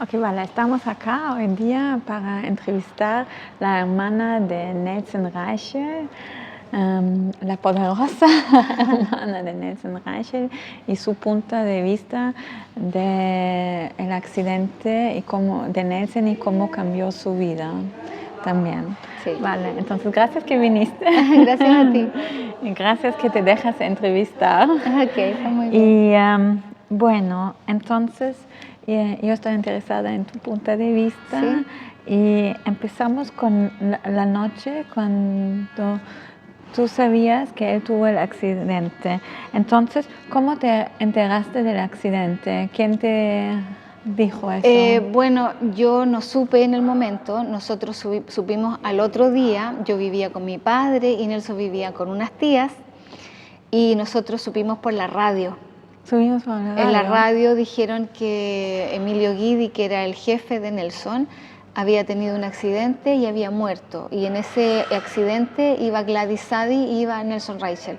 Ok, vale, estamos acá hoy día para entrevistar la hermana de Nelson Reichel, la poderosa hermana de Nelson Reichel y su punto de vista del accidente y de Nelson y cómo cambió su vida también. Sí. Vale, entonces gracias que viniste. Gracias a ti. Y gracias que te dejas entrevistar. Ok, está muy bien. Y bueno, entonces yo estoy interesada en tu punto de vista. Sí. Y empezamos con la noche cuando tú sabías que él tuvo el accidente. Entonces, ¿cómo te enteraste del accidente? ¿Quién te dijo eso? Bueno, yo no supe en el momento, nosotros supimos al otro día. Yo vivía con mi padre y Nelson vivía con unas tías y nosotros supimos por la radio. Subimos por la radio. En la radio dijeron que Emilio Guidi, que era el jefe de Nelson, había tenido un accidente y había muerto. Y en ese accidente iba Gladys Sadi y iba Nelson Reichel.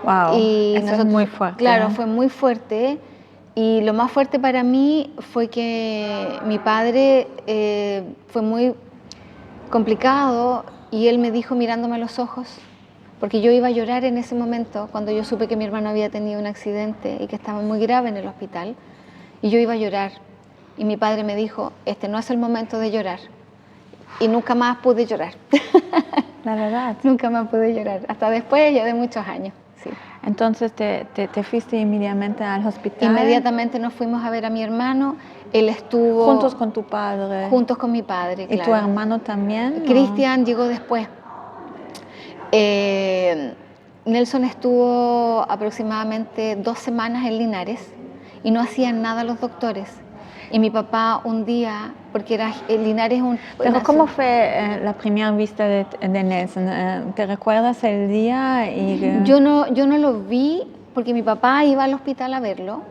Wow, y eso es muy fuerte. Claro, fue muy fuerte. Y lo más fuerte para mí fue que mi padre fue muy complicado y él me dijo mirándome a los ojos, porque yo iba a llorar en ese momento cuando yo supe que mi hermano había tenido un accidente y que estaba muy grave en el hospital, y yo iba a llorar. Y mi padre me dijo, este no es el momento de llorar. Y nunca más pude llorar. La verdad. Nunca más pude llorar, hasta después ya de muchos años. Sí. Entonces te fuiste inmediatamente al hospital. Inmediatamente nos fuimos a ver a mi hermano. Él estuvo... ¿Juntos con tu padre? Juntos con mi padre, ¿Y claro. tu hermano también? Cristian llegó después. Nelson estuvo aproximadamente 2 semanas en Linares y no hacían nada los doctores. Y mi papá un día, porque Linares es un... Pero ¿cómo fue la primera vista de Nelson? ¿Te recuerdas el día? Yo no lo vi porque mi papá iba al hospital a verlo.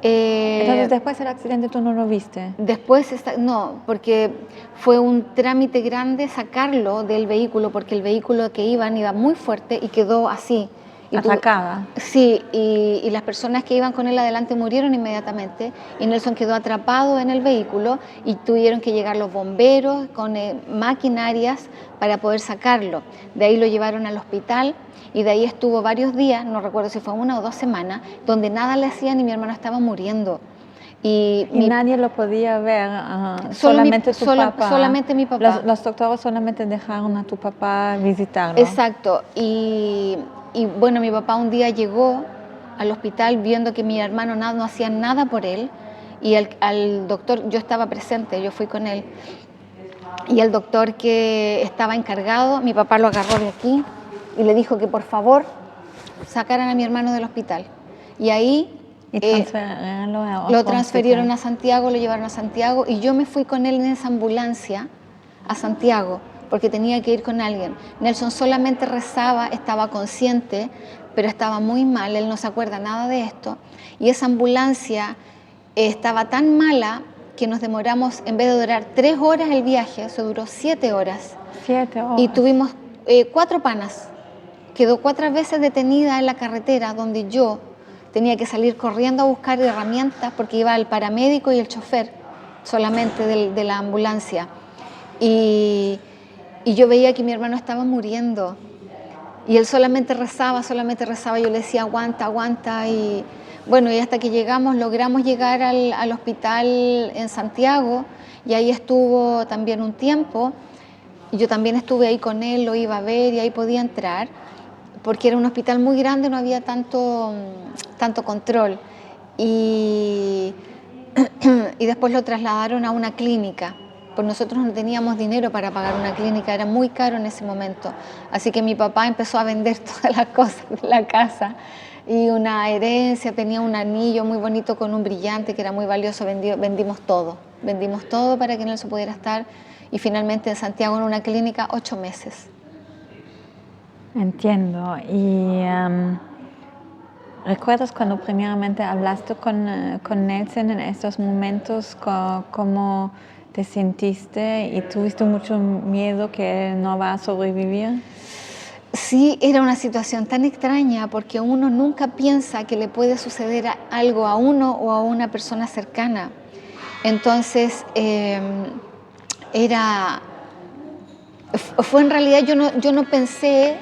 Entonces después del accidente tú no lo viste. Después, no, porque fue un trámite grande sacarlo del vehículo, porque el vehículo que iba muy fuerte y quedó así. Atracada. Sí, y las personas que iban con él adelante murieron inmediatamente y Nelson quedó atrapado en el vehículo y tuvieron que llegar los bomberos con maquinarias para poder sacarlo. De ahí lo llevaron al hospital y de ahí estuvo varios días, no recuerdo si fue 1 o 2 semanas, donde nada le hacían y mi hermano estaba muriendo. Y nadie lo podía ver, solamente tu papá. Solamente mi papá. Los doctores solamente dejaron a tu papá visitarlo. Exacto. Y bueno, mi papá un día llegó al hospital viendo que mi hermano no hacía nada por él y al doctor, yo estaba presente, yo fui con él, y el doctor que estaba encargado, mi papá lo agarró de aquí y le dijo que por favor sacaran a mi hermano del hospital. Y ahí lo transfirieron a Santiago, lo llevaron a Santiago y yo me fui con él en esa ambulancia a Santiago porque tenía que ir con alguien. Nelson solamente rezaba, estaba consciente, pero estaba muy mal, él no se acuerda nada de esto. Y esa ambulancia estaba tan mala que nos demoramos, en vez de durar 3 horas el viaje, eso duró 7 horas. 7 horas. Y tuvimos 4 panas. Quedó 4 veces detenida en la carretera donde yo tenía que salir corriendo a buscar herramientas porque iba el paramédico y el chofer solamente de la ambulancia. Y yo veía que mi hermano estaba muriendo y él solamente rezaba, yo le decía aguanta, aguanta y bueno, y hasta que logramos llegar al hospital en Santiago y ahí estuvo también un tiempo y yo también estuve ahí con él, lo iba a ver y ahí podía entrar porque era un hospital muy grande, no había tanto control y después lo trasladaron a una clínica. Pues nosotros no teníamos dinero para pagar una clínica, era muy caro en ese momento. Así que mi papá empezó a vender todas las cosas de la casa y una herencia, tenía un anillo muy bonito con un brillante que era muy valioso, vendimos todo para que Nelson pudiera estar y finalmente en Santiago en una clínica 8 meses. Entiendo. Y ¿recuerdas cuando primeramente hablaste con Nelson en estos momentos, cómo te sentiste y tuviste mucho miedo que él no va a sobrevivir? Sí, era una situación tan extraña porque uno nunca piensa que le puede suceder algo a uno o a una persona cercana. Entonces, fue en realidad, yo no pensé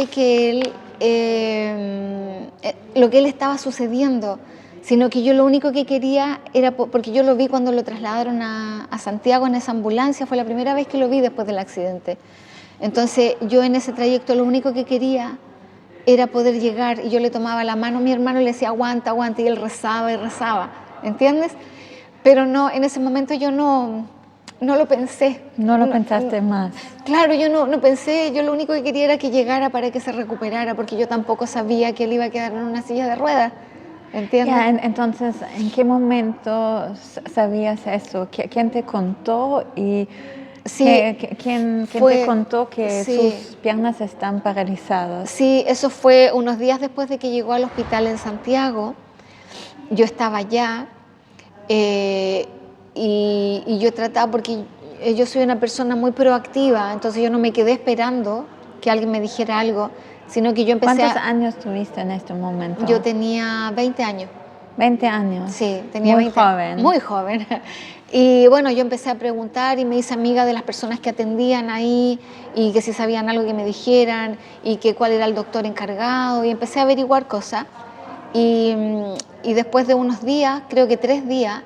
que él, lo que él estaba sucediendo, sino que yo lo único que quería era, porque yo lo vi cuando lo trasladaron a Santiago en esa ambulancia, fue la primera vez que lo vi después del accidente. Entonces yo en ese trayecto lo único que quería era poder llegar, y yo le tomaba la mano a mi hermano y le decía aguanta, aguanta, y él rezaba y rezaba, ¿entiendes? Pero no, en ese momento yo no lo pensé. No lo pensaste más. Claro, yo no pensé, yo lo único que quería era que llegara para que se recuperara, porque yo tampoco sabía que él iba a quedar en una silla de ruedas, ¿entiendes? Ya, entonces, ¿en qué momento sabías eso? ¿Quién te contó y Sí, quién fue- te contó que sí. sus piernas están paralizadas? Sí, eso fue unos días después de que llegó al hospital en Santiago. Yo estaba allá y yo trataba, porque yo soy una persona muy proactiva, entonces yo no me quedé esperando que alguien me dijera algo, sino que yo empecé ¿Cuántos años tuviste en este momento? Yo tenía 20 años. 20 años. Sí, tenía Muy 20 joven. Muy joven. Y bueno, yo empecé a preguntar y me hice amiga de las personas que atendían ahí y que si sabían algo que me dijeran y que cuál era el doctor encargado, y empecé a averiguar cosas. Y después de unos días, creo que 3 días,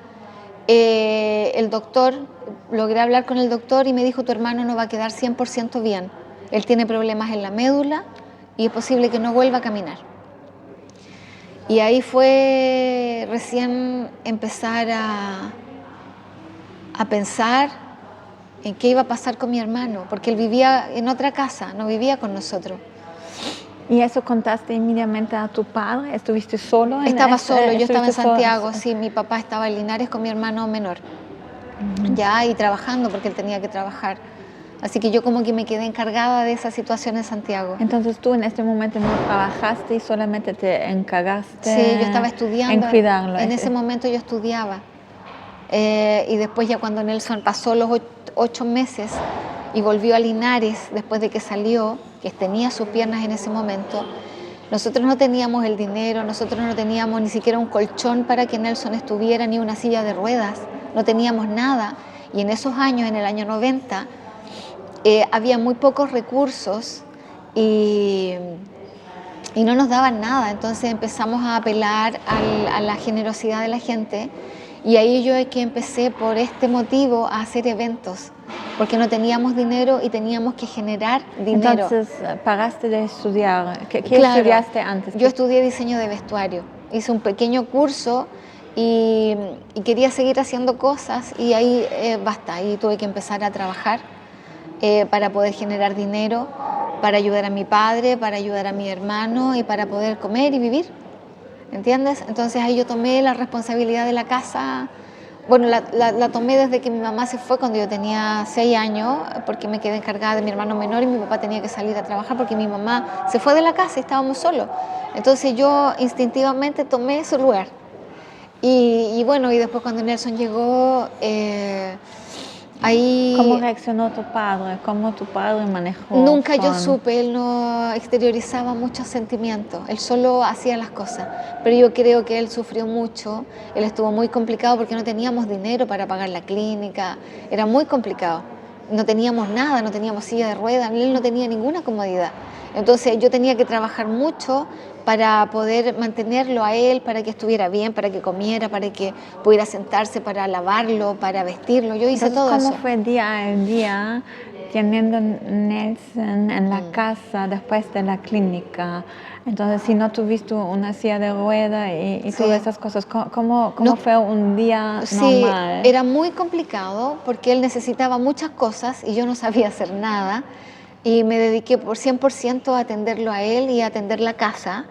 logré hablar con el doctor y me dijo: tu hermano no va a quedar 100% bien. Él tiene problemas en la médula y es posible que no vuelva a caminar. Y ahí fue recién empezar a pensar en qué iba a pasar con mi hermano, porque él vivía en otra casa, no vivía con nosotros. ¿Y eso contaste inmediatamente a tu padre? ¿Estuviste solo? Estaba solo, yo estaba en ¿Estuviste Santiago, sí, mi papá estaba en Linares con mi hermano menor, ya, y trabajando, porque él tenía que trabajar. Así que yo como que me quedé encargada de esa situación en Santiago. Entonces tú en este momento no trabajaste y solamente te encargaste Sí, yo estaba estudiando. en cuidarlo. En ese momento yo estudiaba. Y después, ya cuando Nelson pasó los 8 meses y volvió a Linares después de que salió, que tenía sus piernas en ese momento, nosotros no teníamos el dinero, nosotros no teníamos ni siquiera un colchón para que Nelson estuviera, ni una silla de ruedas, no teníamos nada. Y en esos años, en el año 90, había muy pocos recursos y no nos daban nada. Entonces empezamos a apelar a la generosidad de la gente, y ahí yo es que empecé, por este motivo, a hacer eventos, porque no teníamos dinero y teníamos que generar dinero. Entonces pagaste de estudiar. ¿Qué Claro, estudiaste antes? yo estudié diseño de vestuario, hice un pequeño curso y quería seguir haciendo cosas, y ahí basta, ahí tuve que empezar a trabajar para poder generar dinero, para ayudar a mi padre, para ayudar a mi hermano y para poder comer y vivir, ¿entiendes? Entonces ahí yo tomé la responsabilidad de la casa. Bueno, la tomé desde que mi mamá se fue, cuando yo tenía 6 años, porque me quedé encargada de mi hermano menor y mi papá tenía que salir a trabajar porque mi mamá se fue de la casa y estábamos solos. Entonces yo instintivamente tomé su lugar. Y bueno, y después cuando Nelson llegó, ahí... ¿Cómo reaccionó tu padre? ¿Cómo tu padre manejó? Nunca yo supe, él no exteriorizaba muchos sentimientos, él solo hacía las cosas, pero yo creo que él sufrió mucho, él estuvo muy complicado porque no teníamos dinero para pagar la clínica, era muy complicado, no teníamos nada, no teníamos silla de ruedas, él no tenía ninguna comodidad. Entonces yo tenía que trabajar mucho para poder mantenerlo a él, para que estuviera bien, para que comiera, para que pudiera sentarse, para lavarlo, para vestirlo. Yo hice todo eso. ¿Cómo fue día a día teniendo Nelson en la casa después de la clínica? Entonces, si no tuviste una silla de rueda y Sí. todas esas cosas, ¿cómo No. fue un día Sí, normal? era muy complicado porque él necesitaba muchas cosas y yo no sabía hacer nada, y me dediqué por 100% a atenderlo a él y a atender la casa.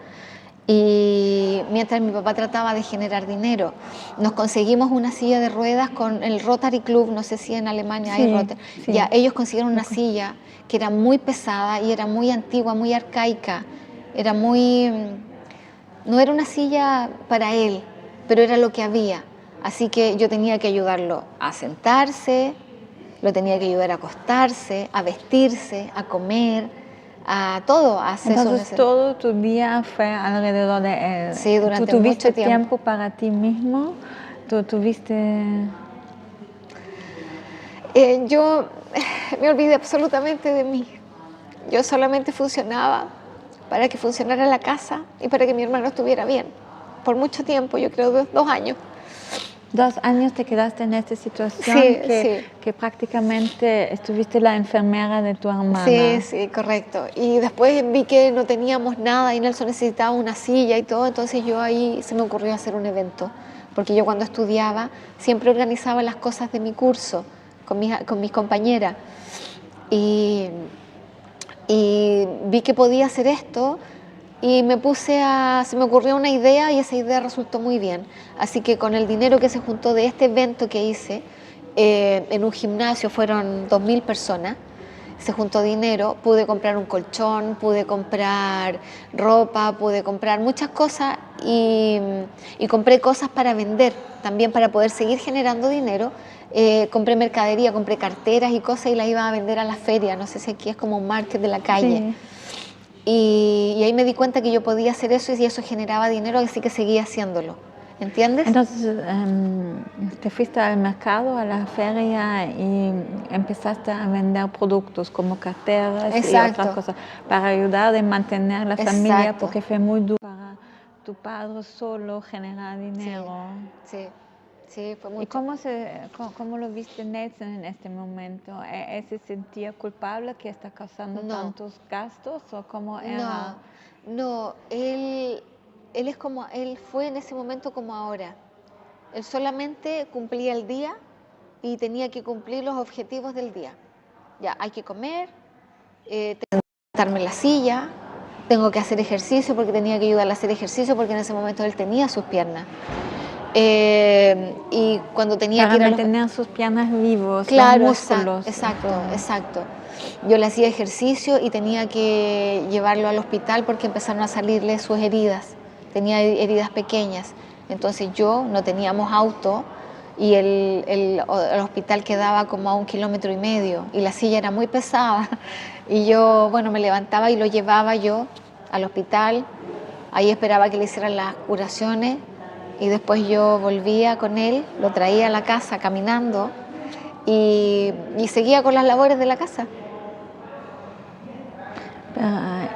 Y mientras mi papá trataba de generar dinero, nos conseguimos una silla de ruedas con el Rotary Club, no sé si en Alemania hay Sí, Rotary. sí. Ya, ellos consiguieron una silla que era muy pesada y era muy antigua, muy arcaica, era muy... No era una silla para él, pero era lo que había. Así que yo tenía que ayudarlo a sentarse, lo tenía que ayudar a acostarse, a vestirse, a comer, a todo, a hacer Entonces, todo tu día fue alrededor de él. Sí, durante ¿Tú tuviste mucho tiempo. tiempo para ti mismo ¿Tú tuviste? Yo me olvidé absolutamente de mí. Yo solamente funcionaba para que funcionara la casa y para que mi hermano estuviera bien. Por mucho tiempo, yo creo 2 años. 2 años te quedaste en esta situación Sí, que prácticamente estuviste la enfermera de tu hermana. Sí, sí, correcto. Y después vi que no teníamos nada y Nelson necesitaba una silla y todo, entonces yo ahí se me ocurrió hacer un evento, porque yo cuando estudiaba siempre organizaba las cosas de mi curso con mis compañeras y vi que podía hacer esto y se me ocurrió una idea y esa idea resultó muy bien. Así que con el dinero que se juntó de este evento que hice en un gimnasio, fueron 2000 personas, se juntó dinero, pude comprar un colchón, pude comprar ropa, pude comprar muchas cosas y compré cosas para vender, también para poder seguir generando dinero. Compré mercadería, compré carteras y cosas y las iba a vender a la feria, no sé si aquí es como un market de la calle. Sí. Y ahí me di cuenta que yo podía hacer eso y eso generaba dinero, así que seguía haciéndolo. ¿Entiendes? Entonces te fuiste al mercado, a la feria y empezaste a vender productos como carteras y otras cosas para ayudar a mantener la familia, porque fue muy duro para tu padre solo generar dinero. Sí, sí, fue mucho. ¿Y cómo lo viste Nelson en este momento? ¿Él se sentía culpable que está causando tantos gastos o cómo era? No, él fue en ese momento como ahora. Él solamente cumplía el día y tenía que cumplir los objetivos del día. Ya, hay que comer, tengo que sentarme en la silla, tengo que hacer ejercicio porque tenía que ayudarle a hacer ejercicio porque en ese momento él tenía sus piernas. Y cuando tenía para que ir a mantener sus piernas vivos, claro, los músculos. exacto. Yo le hacía ejercicio y tenía que llevarlo al hospital porque empezaron a salirle sus heridas. Tenía heridas pequeñas. Entonces no teníamos auto y el hospital quedaba como a 1,5 kilómetros y la silla era muy pesada. Y yo, me levantaba y lo llevaba yo al hospital. Ahí esperaba que le hicieran las curaciones y después yo volvía con él, lo traía a la casa caminando y seguía con las labores de la casa.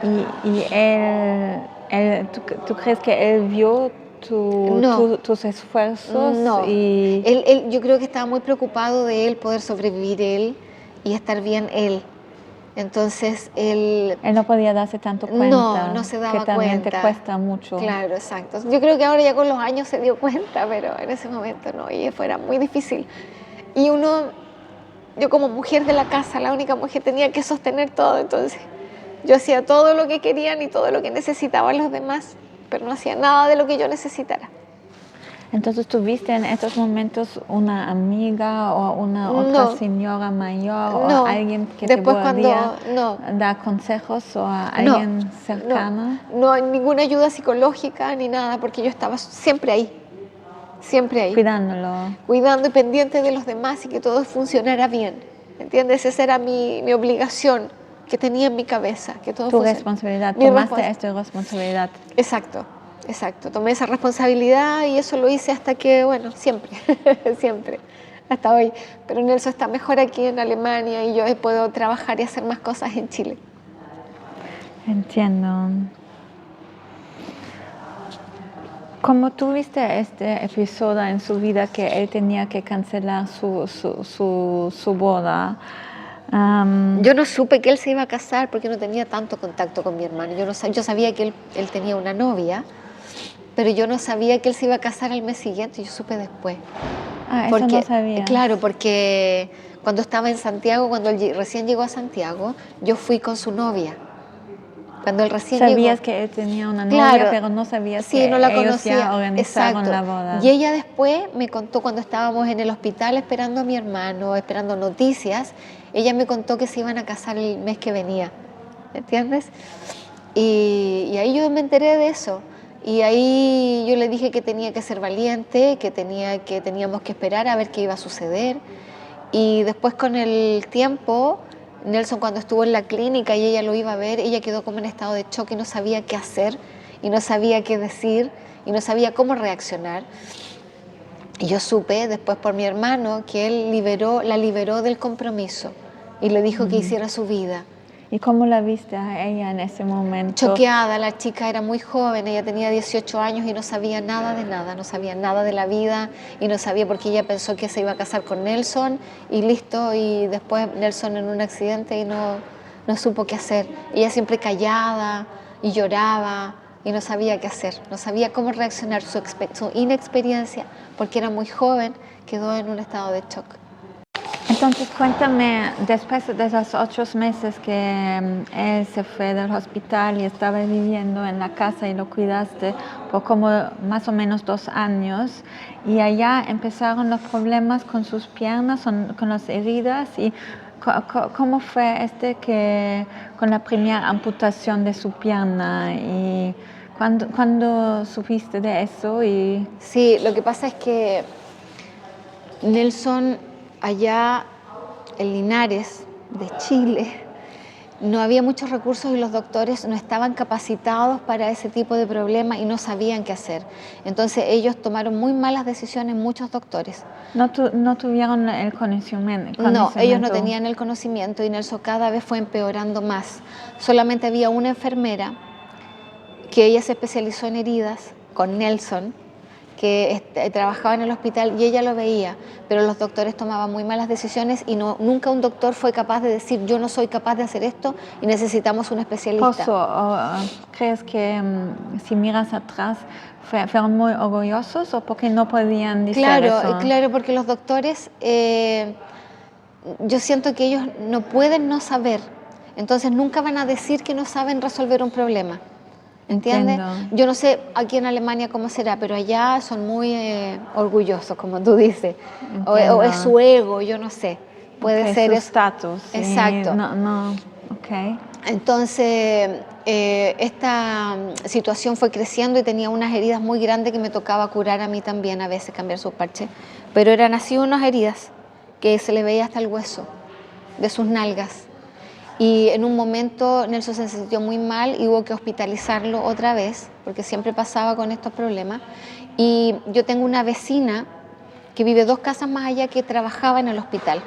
¿Y tú crees que él vio tus esfuerzos? No, yo creo que estaba muy preocupado de él poder sobrevivir él y estar bien él. Entonces él no podía darse tanto cuenta. No se daba que también cuenta. Te cuesta mucho. Claro, exacto. Yo creo que ahora ya con los años se dio cuenta, pero en ese momento no, y fuera muy difícil. Y yo como mujer de la casa, la única mujer, tenía que sostener todo, entonces yo hacía todo lo que querían y todo lo que necesitaban los demás, pero no hacía nada de lo que yo necesitara. Entonces, ¿tuviste en estos momentos una amiga o una otra señora mayor o alguien que te podía dar consejos o a alguien cercano? No, ninguna ayuda psicológica ni nada, porque yo estaba siempre ahí. Cuidando y pendiente de los demás y que todo funcionara bien. ¿Entiendes? Esa era mi obligación que tenía en mi cabeza. Que todo tu responsabilidad, tomaste esta responsabilidad. Exacto. Tomé esa responsabilidad y eso lo hice hasta que, siempre, hasta hoy. Pero Nelson está mejor aquí en Alemania y yo puedo trabajar y hacer más cosas en Chile. Entiendo. ¿Cómo tuviste este episodio en su vida que él tenía que cancelar su boda? Yo no supe que él se iba a casar porque no tenía tanto contacto con mi hermano. Yo sabía que él tenía una novia, pero yo no sabía que él se iba a casar al mes siguiente. Yo supe después. Eso no sabía. Claro, porque cuando estaba en Santiago, cuando él recién llegó a Santiago, yo fui con su novia. Cuando él recién Sabías llegó, que él tenía una novia, pero no sabías que no la ellos conocía. ya organizaron la boda. Y ella después me contó, cuando estábamos en el hospital esperando a mi hermano, esperando noticias, ella me contó que se iban a casar el mes que venía, ¿entiendes? Y ahí yo me enteré de eso. Y ahí yo le dije que tenía que ser valiente, que teníamos que esperar a ver qué iba a suceder. Y después, con el tiempo, Nelson, cuando estuvo en la clínica y ella lo iba a ver, ella quedó como en estado de shock y no sabía qué hacer y no sabía qué decir y no sabía cómo reaccionar. Y yo supe después por mi hermano que él la liberó del compromiso y le dijo que hiciera su vida. ¿Y cómo la viste a ella en ese momento? Choqueada, la chica era muy joven, ella tenía 18 años y no sabía nada de nada, no sabía nada de la vida y no sabía porque ella pensó que se iba a casar con Nelson y listo, y después Nelson en un accidente y no supo qué hacer. Ella siempre callada y lloraba y no sabía qué hacer, no sabía cómo reaccionar, su inexperiencia, porque era muy joven, quedó en un estado de shock. Entonces cuéntame, después de esos 8 meses que él se fue del hospital y estaba viviendo en la casa y lo cuidaste por como más o menos 2 años, y allá empezaron los problemas con sus piernas, con las heridas, y ¿cómo fue que con la primera amputación de su pierna? ¿Y cuándo supiste de eso? Sí, lo que pasa es que Nelson allá en Linares, de Chile, no había muchos recursos y los doctores no estaban capacitados para ese tipo de problemas y no sabían qué hacer. Entonces ellos tomaron muy malas decisiones, muchos doctores. No tuvieron el conocimiento. No, ellos no tenían el conocimiento y Nelson cada vez fue empeorando más. Solamente había una enfermera que ella se especializó en heridas con Nelson, que trabajaba en el hospital y ella lo veía, pero los doctores tomaban muy malas decisiones y nunca un doctor fue capaz de decir yo no soy capaz de hacer esto y necesitamos un especialista. ¿Crees que si miras atrás fueron muy orgullosos o porque no podían decir eso? Claro, porque los doctores, yo siento que ellos no pueden no saber, entonces nunca van a decir que no saben resolver un problema. ¿Entiendes? Yo no sé aquí en Alemania cómo será, pero allá son muy orgullosos, como tú dices. O es su ego, yo no sé. Puede ser su estatus. Exacto. Okay. Entonces, esta situación fue creciendo y tenía unas heridas muy grandes que me tocaba curar a mí también, a veces cambiar sus parches. Pero eran así unas heridas que se le veía hasta el hueso de sus nalgas. Y en un momento Nelson se sintió muy mal y hubo que hospitalizarlo otra vez, porque siempre pasaba con estos problemas. Y yo tengo una vecina que vive 2 casas más allá que trabajaba en el hospital.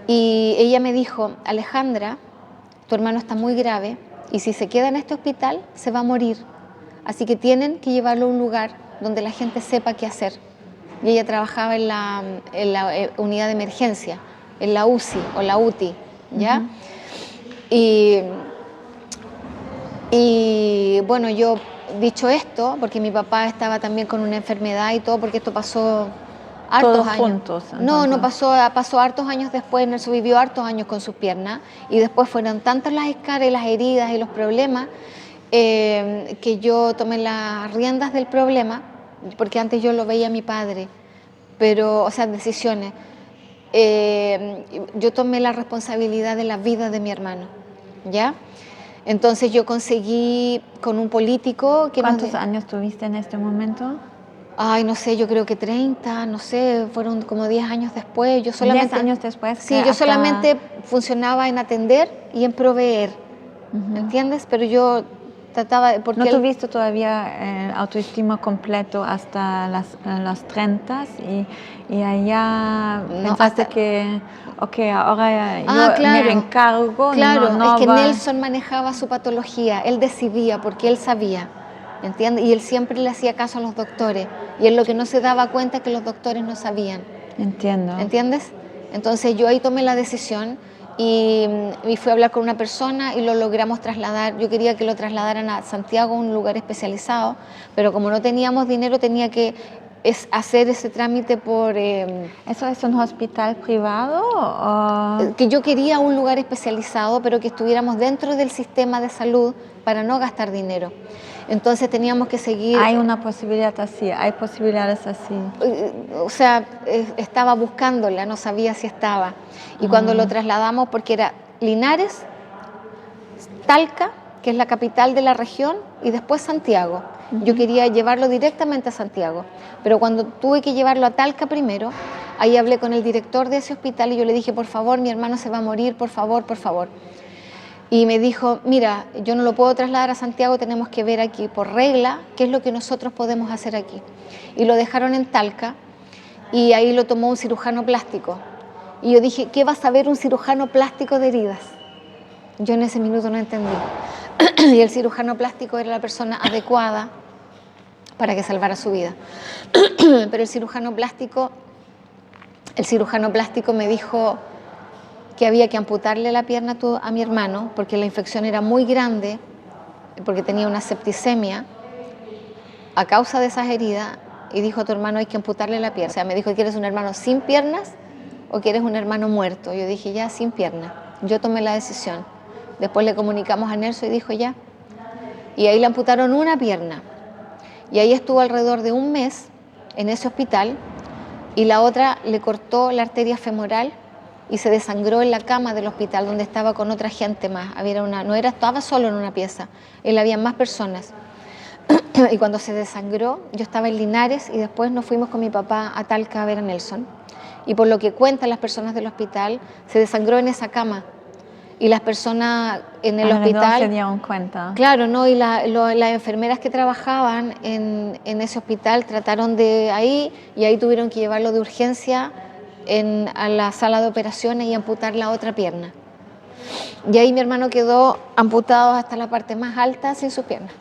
Y ella me dijo, Alejandra, tu hermano está muy grave y si se queda en este hospital se va a morir. Así que tienen que llevarlo a un lugar donde la gente sepa qué hacer. Y ella trabajaba en la unidad de emergencia, en la UCI o la UTI, ¿ya? Y bueno, yo dicho esto, porque mi papá estaba también con una enfermedad y todo, porque esto pasó hartos años. Juntos. No pasó hartos años después. Nelson vivió hartos años con sus piernas y después fueron tantas las escaras y las heridas y los problemas que yo tomé las riendas del problema, porque antes yo lo veía a mi padre, pero, o sea, decisiones. Yo tomé la responsabilidad de la vida de mi hermano. ¿Ya? Entonces yo conseguí con un político que... ¿Cuántos años tuviste en este momento? Ay, no sé, yo creo que 30, no sé, fueron como 10 años después. Yo solamente, 10 años después. Sí, yo solamente funcionaba en atender y en proveer, ¿entiendes? Pero yo trataba... Porque ¿no tuviste todavía autoestima completo hasta los 30 y allá pensaste que... Ok, ahora yo me encargo. Claro, es que Nelson manejaba su patología, él decidía porque él sabía, ¿entiendes? Y él siempre le hacía caso a los doctores y él lo que no se daba cuenta es que los doctores no sabían. Entiendo. ¿Entiendes? Entonces yo ahí tomé la decisión y fui a hablar con una persona y lo logramos trasladar. Yo quería que lo trasladaran a Santiago, un lugar especializado, pero como no teníamos dinero tenía que hacer ese trámite por... ¿Eso es un hospital privado? O... Que yo quería un lugar especializado, pero que estuviéramos dentro del sistema de salud para no gastar dinero. Entonces teníamos que seguir... Hay una posibilidad así, hay posibilidades así. O sea, estaba buscándola, no sabía si estaba. Y cuando lo trasladamos, porque era Linares, Talca, que es la capital de la región, y después Santiago. Yo quería llevarlo directamente a Santiago, pero cuando tuve que llevarlo a Talca primero, ahí hablé con el director de ese hospital y yo le dije, por favor, mi hermano se va a morir, por favor, por favor. Y me dijo, mira, yo no lo puedo trasladar a Santiago, tenemos que ver aquí por regla qué es lo que nosotros podemos hacer aquí. Y lo dejaron en Talca y ahí lo tomó un cirujano plástico. Y yo dije, ¿qué va a saber un cirujano plástico de heridas? Yo en ese minuto no entendí. Y el cirujano plástico era la persona adecuada para que salvara su vida. Pero el cirujano plástico me dijo que había que amputarle la pierna a mi hermano porque la infección era muy grande, porque tenía una septicemia a causa de esas heridas, y dijo, a tu hermano hay que amputarle la pierna. O sea, me dijo, ¿quieres un hermano sin piernas o quieres un hermano muerto? Yo dije, ya, sin piernas. Yo tomé la decisión. Después le comunicamos a Nelson y dijo, ya. Y ahí le amputaron una pierna. Y ahí estuvo alrededor de un mes en ese hospital, y la otra le cortó la arteria femoral y se desangró en la cama del hospital donde estaba con otra gente más. Estaba solo en una pieza, él había más personas. Y cuando se desangró, yo estaba en Linares y después nos fuimos con mi papá a Talca a ver a Nelson. Y por lo que cuentan las personas del hospital, se desangró en esa cama. Y las personas en el hospital... se dieron cuenta. Claro, ¿no? Y las enfermeras que trabajaban en ese hospital trataron de ahí, y ahí tuvieron que llevarlo de urgencia a la sala de operaciones y amputar la otra pierna. Y ahí mi hermano quedó amputado hasta la parte más alta sin sus piernas.